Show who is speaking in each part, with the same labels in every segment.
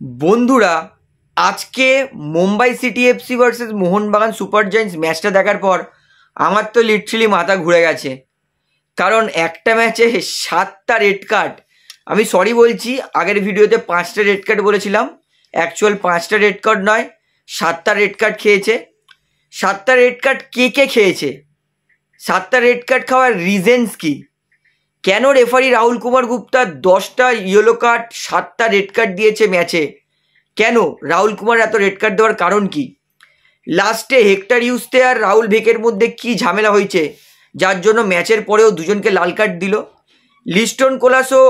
Speaker 1: বন্ধুরা, আজকে Mumbai city FC versus Mohun Bagan super giants ম্যাচটা দেখার পর আমার তো লিটারালি মাথা ঘুরে গেছে। কারণ একটা ম্যাচে 7টা রেড কার্ড। আমি সরি বলছি, আগের ভিডিওতে 5টা রেড কার্ড বলেছিলাম, অ্যাকচুয়াল 5টা রেড কার্ড নয়, 7টা রেড কার্ড খেয়েছে। 7টা রেড কার্ড কে কে খেয়েছে? 7টা রেড কার্ড খাওয়ার রিজেন্স কি? কেন রেফারি রাহুল কুমার গুপ্তা 10টা ইয়েলো কার্ড 7টা রেড কার্ড দিয়েছে ম্যাচে? কেন রাহুল কুমার এত রেড কার্ড দেওয়ার কারণ কি? লাস্টে হেক্টর ইউস্তে আর রাহুল ভেকের মধ্যে কি ঝামেলা হয়েছে যার জন্য ম্যাচের পরেও দুজনকে লাল কার্ড দিল? লিস্টন কোলাসো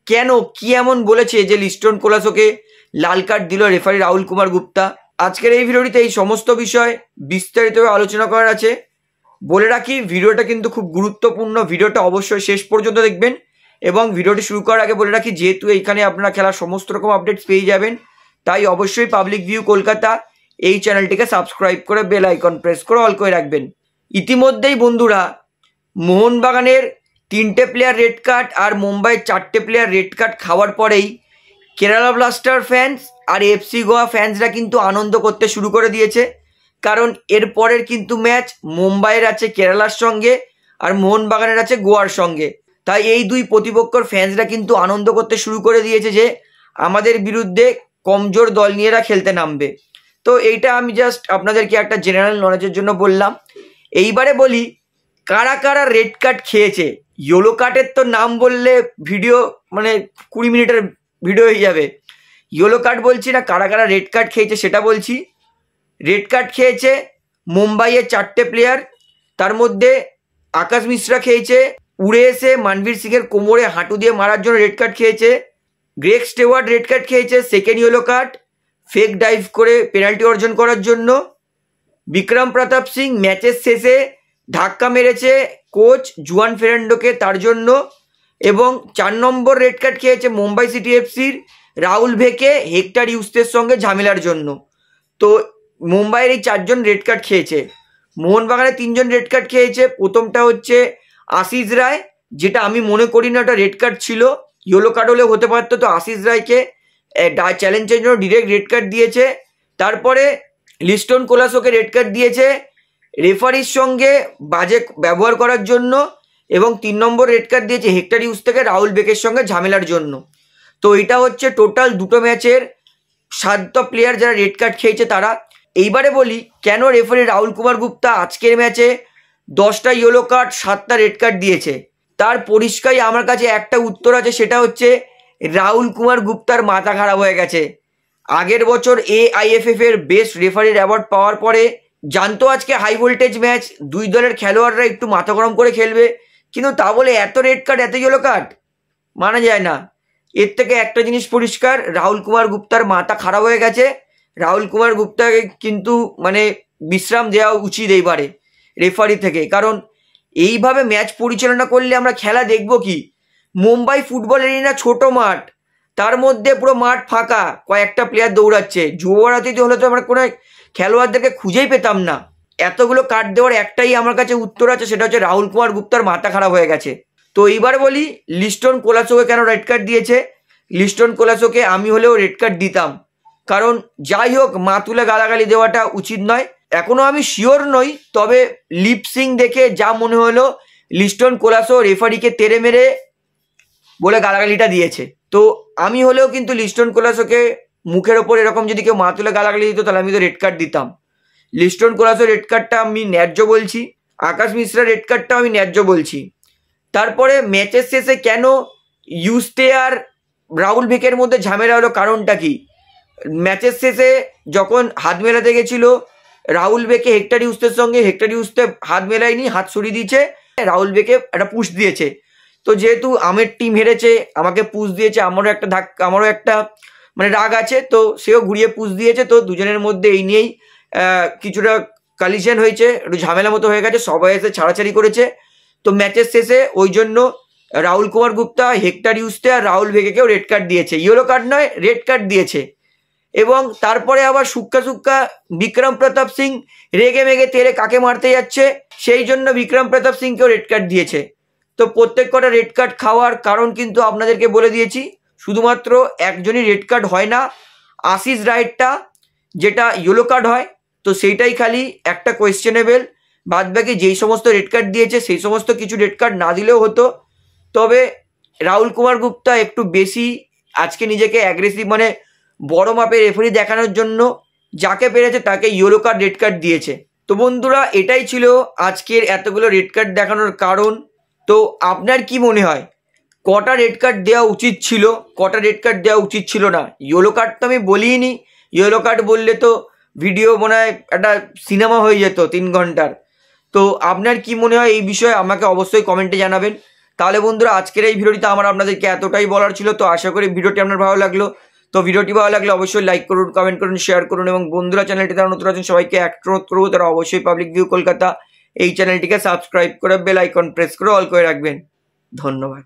Speaker 1: কেন কি এমন বলেছে যে লিস্টন কোলাসোকে লাল কার্ড দিল রেফারি রাহুল কুমার গুপ্তা? আজকের এই ভিডিওটিতে এই সমস্ত বিষয় বিস্তারিতভাবে আলোচনা করার আছে। বলে রাখি, ভিডিওটা কিন্তু খুব গুরুত্বপূর্ণ, ভিডিওটা অবশ্যই শেষ পর্যন্ত দেখবেন। এবং ভিডিওটি শুরু করার আগে বলে রাখি, যেহেতু এইখানে আপনারা খেলার সমস্ত রকম আপডেটস পেয়ে যাবেন, তাই অবশ্যই পাবলিক ভিউ কলকাতা এই চ্যানেলটিকে সাবস্ক্রাইব করে বেল আইকন প্রেস করে অল করে রাখবেন। ইতিমধ্যেই বন্ধুরা, মোহনবাগানের 3টে প্লেয়ার রেড কার্ড আর মুম্বাইয়ের 4টে প্লেয়ার রেড কার্ড খাওয়ার পরেই Kerala blaster fans are FC Goa ফ্যান্সরা কিন্তু আনন্দ করতে শুরু করে দিয়েছে। কারণ এরপরের কিন্তু ম্যাচ মুম্বাইয়ের আছে কেরালার সঙ্গে আর মোহনবাগানের আছে গোয়ার সঙ্গে। তাই এই দুই প্রতিপক্ষর ফ্যান্সরা কিন্তু আনন্দ করতে শুরু করে দিয়েছে যে আমাদের বিরুদ্ধে কমজোর দল নিয়েরা খেলতে নামবে। তো এইটা আমি জাস্ট আপনাদেরকে একটা জেনারেল নলেজের জন্য বললাম। এইবারে বলি, কারা কারা রেড কার্ড খেয়েছে। ইয়েলো কার্ডের তো নাম বললে ভিডিও 20 মিনিটের ভিডিও হয়ে যাবে। ইয়েলো কার্ড বলছি না, কারা কারা রেড কার্ড খেয়েছে সেটা বলছি। রেড কার্ড খেয়েছে মুম্বাইয়ের 4টে প্লেয়ার। তার মধ্যে আকাশ মিশ্রা খেয়েছে উড়ে এসে মানবীর সিংয়ের কোমরে হাঁটু দিয়ে মারার জন্য রেড কার্ড খেয়েছে। গ্রেগ স্টেওয়ার্ড রেড কার্ড খেয়েছে, second yellow card, fake dive করে পেনাল্টি অর্জন করার জন্য। বিক্রম প্রতাপ সিং ম্যাচের শেষে ধাক্কা মেরেছে কোচ জুয়ান ফেরান্ডোকে, তার জন্য। এবং 4 নম্বর রেড কার্ড খেয়েছে মুম্বাই সিটি এফসির রাহুল ভেকে হেক্টর ইউস্তের সঙ্গে ঝামেলার জন্য। তো মুম্বাইয়ের এই 4জন রেড কার্ড খেয়েছে। মোহনবাগানের 3জন রেড কার্ড খেয়েছে। প্রথমটা হচ্ছে আশিস রায়, যেটা আমি মনে করি না ওটা রেড কার্ড ছিল, ইয়েলো কার্ড হলেও হতে পারতো। তো আশিস রায়কে চ্যালেঞ্জের জন্য ডিরেক্ট রেড কার্ড দিয়েছে। তারপরে লিস্টন কোলাসোকে রেড কার্ড দিয়েছে রেফারির সঙ্গে বাজে ব্যবহার করার জন্য। এবং 3 নম্বর রেড কার্ড দিয়েছে হেক্টর ইউস্তেকে রাহুল বেকের সঙ্গে ঝামেলার জন্য। তো এটা হচ্ছে টোটাল দুটো ম্যাচের 7টা প্লেয়ার যারা রেড কার্ড খেয়েছে তারা। এইবারে বলি, কেন রেফারি রাহুল কুমার গুপ্তা আজকের ম্যাচে 10টা ইয়েলো কার্ড 7টা রেড কার্ড দিয়েছে? তার পরিষ্কারই আমার কাছে একটা উত্তর আছে, সেটা হচ্ছে রাহুল কুমার গুপ্তার মাথা খারাপ হয়ে গেছে। আগের বছর AIFF এর বেস্ট রেফারির অ্যাওয়ার্ড পাওয়ার পরে জানতো আজকে হাই ভোল্টেজ ম্যাচ, দুই দলের খেলোয়াড়রা একটু মাথা গরম করে খেলবে, কিন্তু তা বলে এত রেড কার্ড, এত ইয়েলো কার্ড মানা যায় না। এর থেকে একটা জিনিস পরিষ্কার, রাহুল কুমার গুপ্তার মাথা খারাপ হয়ে গেছে। রাহুল কুমার গুপ্তাকে কিন্তু বিশ্রাম দেওয়া উচিত এইবারে রেফারি থেকে। কারণ এইভাবে ম্যাচ পরিচালনা করলে আমরা খেলা দেখবো কি? মুম্বাই ফুটবল এরিনা ছোট মাঠ, তার মধ্যে পুরো মাঠ ফাঁকা, কয়েকটা প্লেয়ার দৌড়াচ্ছে। যুবভারতীতে হলে তো আমরা কোনো খেলোয়াড়দেরকে খুঁজেই পেতাম না। এতগুলো কার্ড দেওয়ার একটাই আমার কাছে উত্তর আছে, সেটা হচ্ছে রাহুল কুমার গুপ্তার মাথা খারাপ হয়ে গেছে। তো এইবার বলি, লিস্টন কোলাসোকে কেন রেড কার্ড দিয়েছে? লিস্টন কোলাসোকে আমি হলেও রেড কার্ড দিতাম। কারণ যাই হোক, মা তুলে গালাগালি দেওয়াটা উচিত নয়। এখনও আমি শিওর নই, তবে লিপসিং দেখে যা মনে হলো লিস্টন কোলাসো রেফারিকে তেড়ে মেরে বলে গালাগালিটা দিয়েছে। তো আমি হলেও কিন্তু লিস্টন কোলাসোকে মুখের ওপর এরকম যদি কেউ মা তুলে গালাগালি দিত, তাহলে আমি তো রেড কার্ড দিতাম। লিস্টন কোলাসো রেড কার্ডটা আমি ন্যায্য বলছি, আকাশ মিশ্রা রেড কার্ডটা আমি ন্যায্য বলছি। তারপরে ম্যাচের শেষে কেন ইউস্তে আর রাহুল ভেকের মধ্যে ঝামেলা হলো, কারণটা কি? ম্যাচের শেষে যখন হাত মেলাতে গেছিল রাহুল বেকে হেক্টর ইউস্তের সঙ্গে, হেক্টর ইউস্তে হাত মেলায়নি, হাত সরিয়ে দিয়েছে, রাহুল বেকে একটা পুশ দিয়েছে। তো যেহেতু আমের টিম হেরেছে, আমাকে পুশ দিয়েছে, আমারও একটা রাগ আছে, তো সেও ঘুরিয়ে পুশ দিয়েছে। তো দুজনের মধ্যে এই নিয়েই কিছুটা কালিশন হয়েছে, একটু ঝামেলা মতো হয়ে গেছে, সবাই এসে ছাড়াছাড়ি করেছে। তো ম্যাচের শেষে ওই জন্য রাহুল কুমার গুপ্তা হেক্টর ইউস্তে আর রাহুল ভেকেকেও রেড কার্ড দিয়েছে, ইয়েলো কার্ড নয়, রেড কার্ড দিয়েছে। এবং তারপরে আবার সুক্কা বিক্রম প্রতাপ সিং রেগে মেগে তেরে কাকে মারতে যাচ্ছে, সেই জন্য বিক্রম প্রতাপ সিংকেও রেড কার্ড দিয়েছে। তো প্রত্যেক কটা রেড কার্ড খাওয়ার কারণ কিন্তু আপনাদেরকে বলে দিয়েছি। শুধুমাত্র একজনই রেড কার্ড হয় না, আশিস রায়েরটা যেটা ইয়েলো কার্ড হয়, তো সেইটাই খালি একটা কোয়েশ্চেনেবেল, বাদ বাকি যেই সমস্ত রেড কার্ড দিয়েছে সেই সমস্ত কিছু রেড কার্ড না দিলেও হতো। তবে রাহুল কুমার গুপ্তা একটু বেশি আজকে নিজেকে অ্যাগ্রেসিভ, মানে বড় মাপের রেফারি দেখানোর জন্য যাকে পেরেছে তাকে ইয়েলো কার্ড রেড কার্ড দিয়েছে। তো বন্ধুরা, এটাই ছিল আজকের এতগুলো রেড কার্ড দেখানোর কারণ। তো আপনার কি মনে হয় কটা রেড কার্ড দেওয়া উচিত ছিল, কটা রেড কার্ড দেওয়া উচিত ছিল না? ইয়েলো কার্ড তো আমি বলিনি, ইয়েলো কার্ড বললে তো ভিডিও মনে হয় একটা সিনেমা হয়ে যেত 3 ঘন্টার। তো আপনার কি মনে হয় এই বিষয়ে আমাকে অবশ্যই কমেন্টে জানাবেন। তাহলে বন্ধুরা, আজকের এই ভিডিওটিতে আমার আপনাদেরকে এতটাই বলার ছিল। তো আশা করি ভিডিওটি আপনার ভালো লাগলো। তো ভিডিওটি ভালো লাগলে অবশ্যই লাইক করুন, কমেন্ট করুন, শেয়ার করুন, এবং বন্ধুরা চ্যানেলটি তারা নতুন আছেন সবাইকে অনুরোধ করবো তারা অবশ্যই পাবলিক ভিউ কলকাতা এই চ্যানেলটিকে সাবস্ক্রাইব করে বেল আইকন প্রেস করে অল করে রাখবেন। ধন্যবাদ।